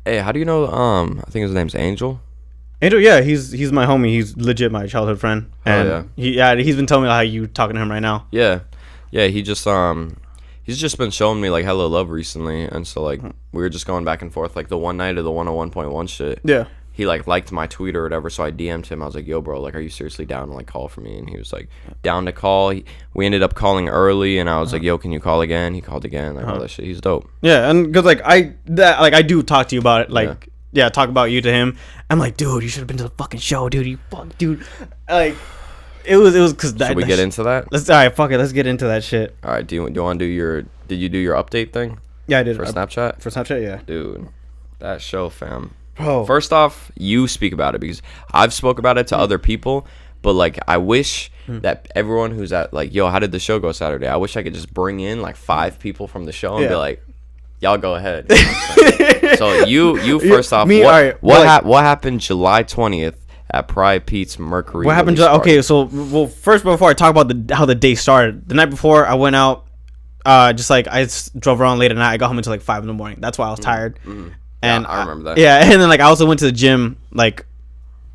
Hey, how do you know? I think his name's Angel. Angel, yeah, he's my homie. He's legit my childhood friend. And he's been telling me how you talking to him right now. Yeah, he just he's just been showing me like hella love recently, and so like we were just going back and forth like the one night of the 101.1 shit. Yeah. He like liked my tweet or whatever, so I DM'd him. I was like, "Yo, bro, like, are you seriously down to like call for me?" And he was like, "Down to call." We ended up calling early, and I was like, "Yo, can you call again?" He called again, like all that shit. He's dope. Yeah, and because like I do talk to you about it, like talk about you to him. I'm like, dude, you should have been to the fucking show, dude. You fuck, dude. Like, it was because Should we get into that? All right, fuck it. Let's get into that shit. All right. Do you want to do your? Did you do your update thing? Yeah, I did for Snapchat. For Snapchat, yeah. Dude, that show, fam. Bro. First off, you speak about it because I've spoke about it to other people, but like I wish that everyone who's at like, yo, how did the show go Saturday? I wish I could just bring in like 5 people from the show and be like, y'all go ahead. You know what I'm saying? So you first off, what happened July 20th at Pride Pete's Mercury? What happened? Okay, so first before I talk about how the day started, the night before I went out, just like I drove around late at night. I got home until like 5 in the morning. That's why I was tired. And I remember that. Yeah, and then like I also went to the gym like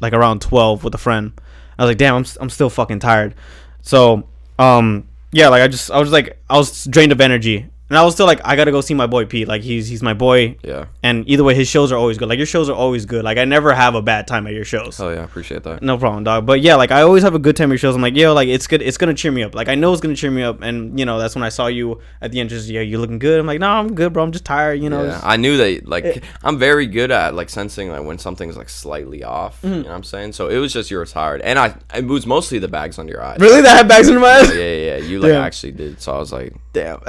around 12 with a friend. I was like, damn, I'm still fucking tired. So yeah, like I was drained of energy. And I was still like, I gotta go see my boy Pete. Like he's my boy. Yeah. And either way, his shows are always good. Like your shows are always good. Like I never have a bad time at your shows. Oh yeah, I appreciate that. No problem, dog. But yeah, like I always have a good time at your shows. I'm like, yo, like it's good. It's gonna cheer me up. Like I know it's gonna cheer me up. And you know, that's when I saw you at the entrance. Yeah, you're looking good. I'm like, no, I'm good, bro. I'm just tired. You know. Yeah, I knew that. Like I'm very good at like sensing like when something's like slightly off. You know what I'm saying? So it was just you were tired, and it was mostly the bags under your eyes. Really, that had bags under my eyes? Yeah. You like actually did. So I was like, damn.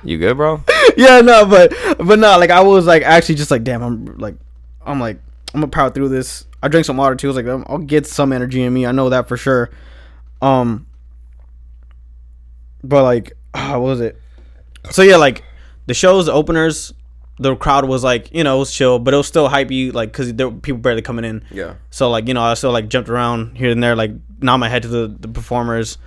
You good, bro? Yeah, no, but no, like I was like actually just like, damn, I'm gonna power through this. I drank some water too. I was like, I'll get some energy in me. I know that for sure. But like, what was it? So yeah, like the shows, the openers, the crowd was like, you know, it was chill, but it was still hypey, like because there were people barely coming in. Yeah. So like, you know, I still like jumped around here and there, like nod my head to the performers.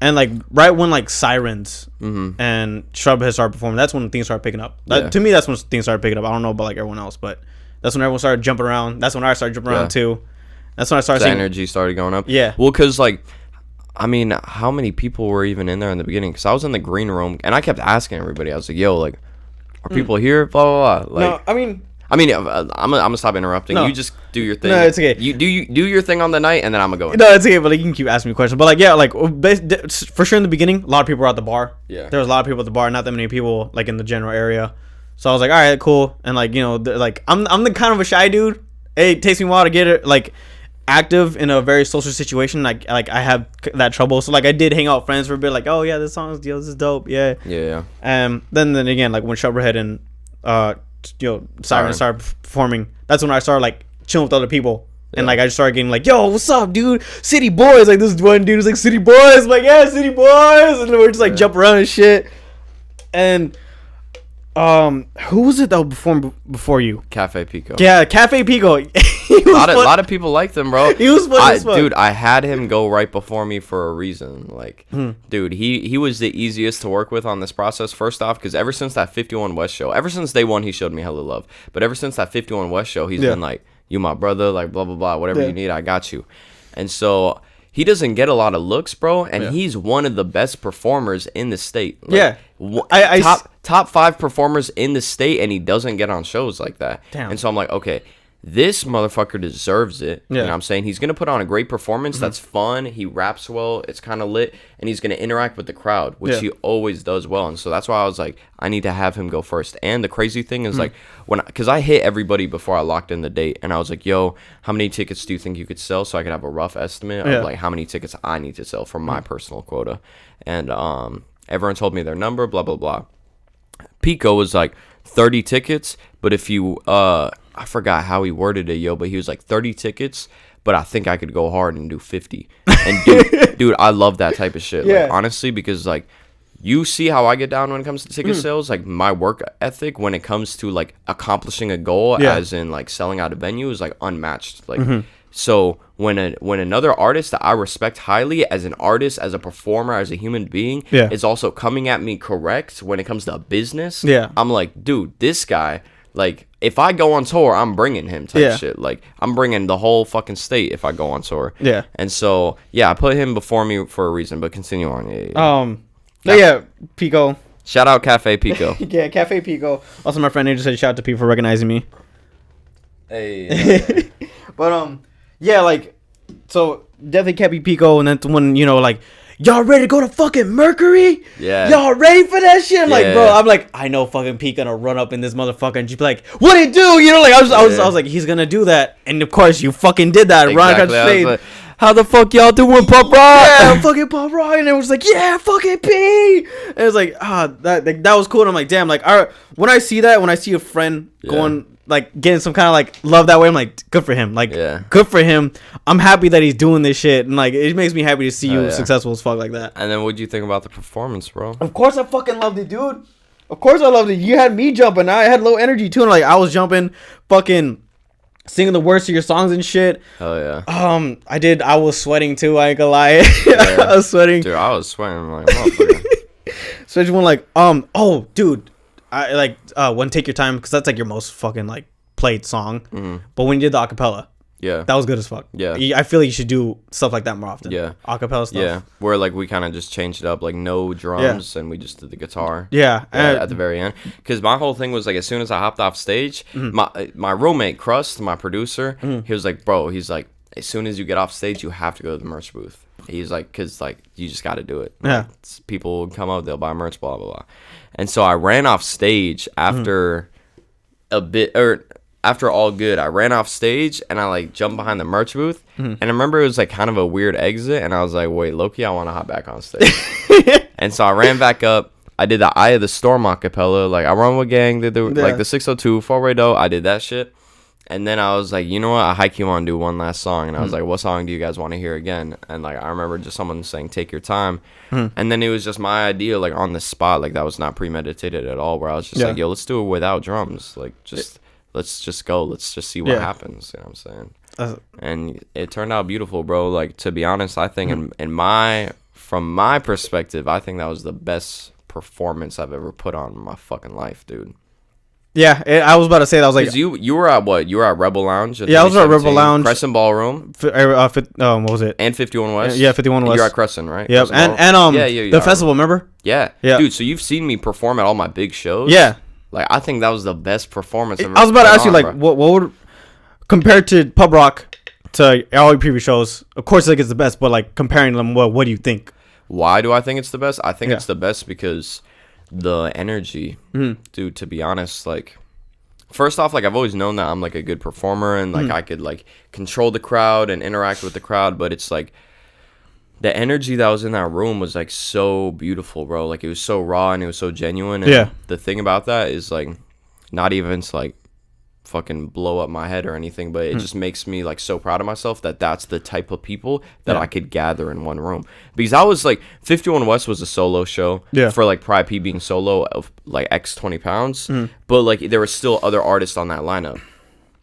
And like right when like Sirens and Shrub had started performing, that's when things started picking up. To me, that's when things started picking up. I don't know about like everyone else, but that's when everyone started jumping around. That's when I started jumping around too. That's when I started seeing energy started going up. Yeah. Well, because like, I mean, how many people were even in there in the beginning? Because I was in the green room and I kept asking everybody. I was like, yo, like, are people here? Blah blah blah. Like, no, I mean, I'm gonna stop interrupting. No. You just do your thing. No, it's okay. You do your thing on the night, and then I'm gonna go. No, it's okay. But like, you can keep asking me questions. But like, yeah, like for sure in the beginning, a lot of people were at the bar. Yeah, there was a lot of people at the bar. Not that many people like in the general area. So I was like, all right, cool. And like, you know, like I'm the kind of a shy dude. It takes me a while to get it like active in a very social situation. Like I have that trouble. So like I did hang out with friends for a bit. Like, oh yeah, this song this is dope. Yeah. Yeah. Then again, like when Shubberhead and Siren started performing, that's when I started like chilling with other people. And like I just started getting like, yo, what's up, dude? City Boys. Like this one dude was like, City Boys. I'm like, yeah, City Boys. And we're just like jump around and shit. And who was it that would perform before you? Cafe Pico. Yeah, Cafe Pico. A lot of people liked him, bro. He was fun as fuck. Dude, I had him go right before me for a reason. Like, dude, he was the easiest to work with on this process. First off, because ever since that 51 West show, ever since day one, he showed me hella love. But ever since that 51 West show, he's been like, you my brother, like blah blah blah, whatever you need, I got you. And so he doesn't get a lot of looks, bro, and he's one of the best performers in the state. Like, top 5 performers in the state, and he doesn't get on shows like that. Damn. And so I'm like, okay, this motherfucker deserves it. You know what I'm saying? He's going to put on a great performance that's fun. He raps well. It's kind of lit. And he's going to interact with the crowd, which he always does well. And so that's why I was like, I need to have him go first. And the crazy thing is like, because I hit everybody before I locked in the date. And I was like, yo, how many tickets do you think you could sell? So I could have a rough estimate of like how many tickets I need to sell for my personal quota. And everyone told me their number, blah, blah, blah. Pico was like 30 tickets. But if you... I forgot how he worded it, yo, but he was like 30 tickets, but I think I could go hard and do 50. And dude, I love that type of shit. Yeah. Like, honestly, because like you see how I get down when it comes to ticket sales. Like my work ethic when it comes to like accomplishing a goal, as in like selling out a venue, is like unmatched. Like so when another artist that I respect highly as an artist, as a performer, as a human being, is also coming at me correct when it comes to business, I'm like, dude, this guy like if I go on tour, I'm bringing him type shit. Like I'm bringing the whole fucking state if I go on tour. Yeah. And so I put him before me for a reason. But continue on. Pico. Shout out Cafe Pico. Yeah, Cafe Pico. Also, my friend just said shout out to people for recognizing me. Hey. But yeah, like, so definitely Cafe Pico, and then when like, y'all ready to go to fucking Mercury? Yeah. Y'all ready for that shit? I'm like, bro, I'm like, I know fucking Pete gonna run up in this motherfucker and just be like, what'd he do? You know, like, I was like, he's gonna do that. And of course, you fucking did that. Exactly. Ron stage. Like, how the fuck y'all doing Pop Rock? Yeah, fucking Pop Rock. And it was like, yeah, fucking Pete. And it was like, that was cool. And I'm like, damn, like, when I see a friend going, like, getting some kind of, like, love that way, I'm like, good for him. Like, good for him. I'm happy that he's doing this shit. And, like, it makes me happy to see you successful as fuck like that. And then what'd you think about the performance, bro? Of course I fucking loved it, dude. Of course I loved it. You had me jumping. I had low energy, too. And, like, I was jumping, fucking singing the words to your songs and shit. Oh, yeah. I was sweating, too. I ain't gonna lie. I was sweating. Dude, I was sweating. Like, motherfucker. Especially when, like, dude. I like when Take Your Time, because that's like your most fucking like played song. Mm-hmm. But when you did the acapella, that was good as fuck. Yeah, I feel like you should do stuff like that more often. Yeah, acapella stuff. Yeah, where like we kind of just changed it up, like no drums, and we just did the guitar. Yeah, at the very end. Because my whole thing was like, as soon as I hopped off stage, my roommate Crust, my producer, he was like, bro, he's like, as soon as you get off stage, you have to go to the merch booth. He's like, because like you just got to do it. Yeah, like, people will come up, they'll buy merch, blah blah blah. And so I ran off stage after after All Good. I ran off stage and I like jumped behind the merch booth. And I remember it was like kind of a weird exit. And I was like, wait, Loki, I want to hop back on stage. And so I ran back up. I did the Eye of the Storm acapella. Like I run with gang, did like the 602, 4-way dough. I did that shit. And then I was like, you know what? I hike you want to do one last song. And I was like, what song do you guys want to hear again? And like, I remember just someone saying, Take Your Time. And then it was just my idea, like on the spot. Like that was not premeditated at all, where I was just like, yo, let's do it without drums. Like let's just go. Let's just see what happens. You know what I'm saying? And it turned out beautiful, bro. Like, to be honest, I think from my perspective, I think that was the best performance I've ever put on in my fucking life, dude. Yeah, I was about to say that. I was like, you were at what? You were at Rebel Lounge. Yeah, I was at Rebel Lounge, Crescent Ballroom. What was it? And 51 West. Yeah, 51 West. You're at Crescent, right? Yep, and the festival. Remember? Yeah, dude. So you've seen me perform at all my big shows. Yeah, like I think that was the best performance ever. I was about to ask you, like, what would, compared to Pub Rock to all your previous shows? Of course, like it's the best, but like comparing them, what do you think? Why do I think it's the best? I think it's the best because the energy, dude. To be honest, like. First off, like I've always known that I'm like a good performer and like I could like control the crowd and interact with the crowd, but it's like the energy that was in that room was like so beautiful, bro. Like it was so raw and it was so genuine. And the thing about that is like not even to like fucking blow up my head or anything, but it just makes me like so proud of myself that that's the type of people that I could gather in one room. Because I was like 51 West was a solo show for like Pride P being solo of like X 20 pounds, but like there were still other artists on that lineup.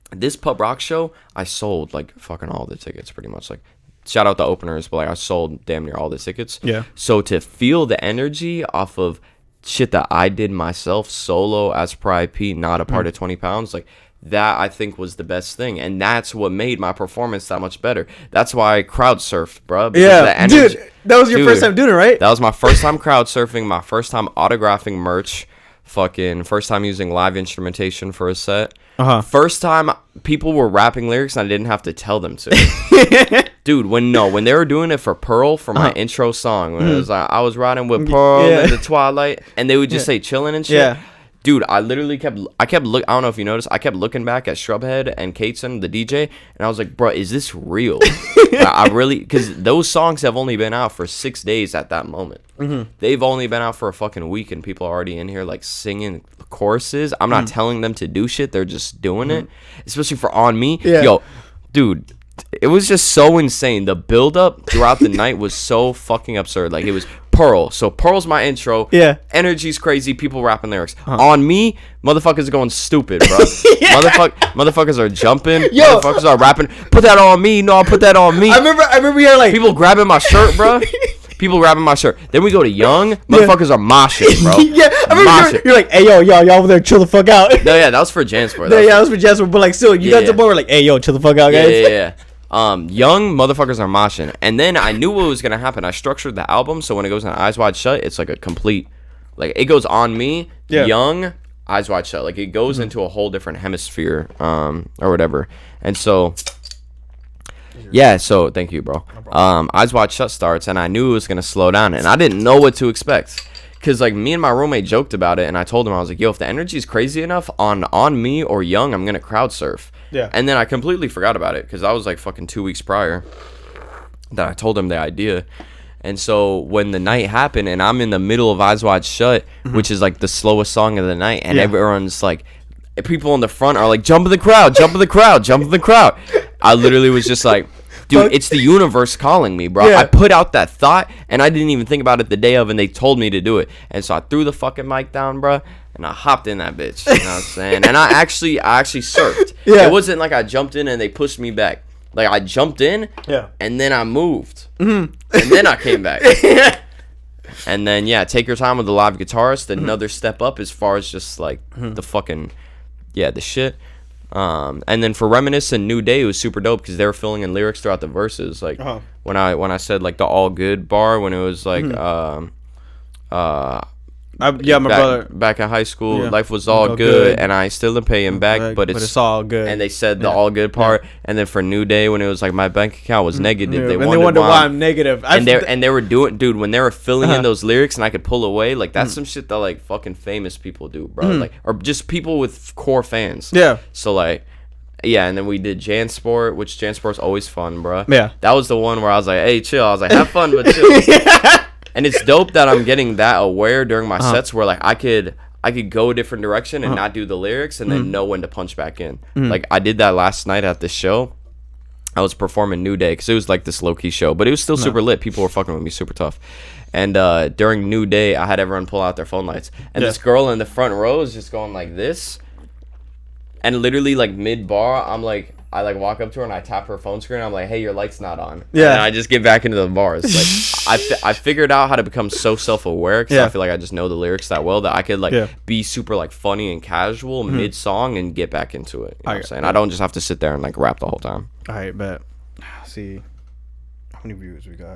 This Pub Rock show, I sold like fucking all the tickets pretty much. Like shout out the openers, but like I sold damn near all the tickets. Yeah. So to feel the energy off of shit that I did myself solo as Pride P, not a part of 20 pounds, like that I think was the best thing, and that's what made my performance that much better. That's why I crowd surfed, bro. Yeah, dude, that was your first time doing it, right? That was my first time crowd surfing, my first time autographing merch, fucking first time using live instrumentation for a set. First time people were rapping lyrics and I didn't have to tell them to. Dude, when they were doing it for Pearl, for my intro song, when it was like I was riding with Pearl in the twilight, and they would just say chilling and shit. Yeah. Dude, I literally kept I don't know if you noticed, I kept looking back at Shrubhead and Kateson, the DJ, and I was like, bro, is this real? I really, because those songs have only been out for 6 days at that moment. They've only been out for a fucking week, and people are already in here like singing choruses. I'm not telling them to do shit, they're just doing it, especially for On Me. Yo, dude, it was just so insane. The build up throughout the night was so fucking absurd. Like it was Pearl. So Pearl's my intro. Yeah. Energy's crazy. People rapping lyrics. On Me, motherfuckers going stupid, bro. Motherfuckers are jumping. Yo. Motherfuckers are rapping. Put that on me. No, I'll put that on me. I remember you had like people grabbing my shirt, bro. People grabbing my shirt. Then we go to Young. Motherfuckers are moshing, bro. Yeah, I mean, you're like, hey, yo, y'all over there, chill the fuck out. No, yeah, that was for Jansport. Yeah, that was for Jansport. But like, still, you guys were like, hey, yo, chill the fuck out, guys. Yeah. Young motherfuckers are moshing. And then I knew what was gonna happen. I structured the album so when it goes on Eyes Wide Shut, it's like a complete, like it goes On Me, Young, Eyes Wide Shut. Like it goes into a whole different hemisphere, or whatever. And so, yeah. So thank you, bro. Eyes Wide Shut starts, and I knew it was gonna slow down, and I didn't know what to expect. Cause like me and my roommate joked about it, and I told him, I was like, yo, if the energy is crazy enough on Me or Young, I'm gonna crowd surf. Yeah. And then I completely forgot about it because I was like fucking 2 weeks prior that I told him the idea. And so when the night happened and I'm in the middle of Eyes Wide Shut, which is like the slowest song of the night, and everyone's like, people in the front are like, jump in the crowd, jump in the crowd, jump in the crowd. I literally was just like, dude, it's the universe calling me, bro. I put out that thought and I didn't even think about it the day of, and they told me to do it. And so I threw the fucking mic down, bro. And I hopped in that bitch, you know what I'm saying? And I actually surfed. It wasn't like I jumped in and they pushed me back. Like I jumped in, and then I moved, and then I came back. And then Take Your Time with the live guitarist. Another step up as far as just like the fucking the shit. And then for Reminisce and New Day, it was super dope because they were filling in lyrics throughout the verses. Like when I said like the all good bar, when it was like my brother back in high school, life was all good, and I still am paying back, but it's all good. And they said the all good part, and then for New Day, when it was like my bank account was negative, they wondered why I'm negative. And they were doing, dude, when they were filling in those lyrics, and I could pull away, like that's some shit that like fucking famous people do, bro, like or just people with core fans. Yeah. So like. Yeah, and then we did Jansport, which Jansport's always fun, bro. Yeah. That was the one where I was like, hey, chill. I was like, have fun, but chill. And it's dope that I'm getting that aware during my sets where like I could go a different direction and not do the lyrics and then know when to punch back in. Like I did that last night at the show. I was performing New Day because it was like this low-key show, but it was still super lit. People were fucking with me super tough. And during New Day, I had everyone pull out their phone lights. And this girl in the front row is just going like this. And literally like mid-bar, I like walk up to her and I tap her phone screen. I'm like, hey, your light's not on. Yeah. And I just get back into the bars. Like I figured out how to become so self-aware because I feel like I just know the lyrics that well that I could like be super like funny and casual mid-song and get back into it. You know what I'm saying? I don't just have to sit there and like rap the whole time. All right, bet. See how many views we got.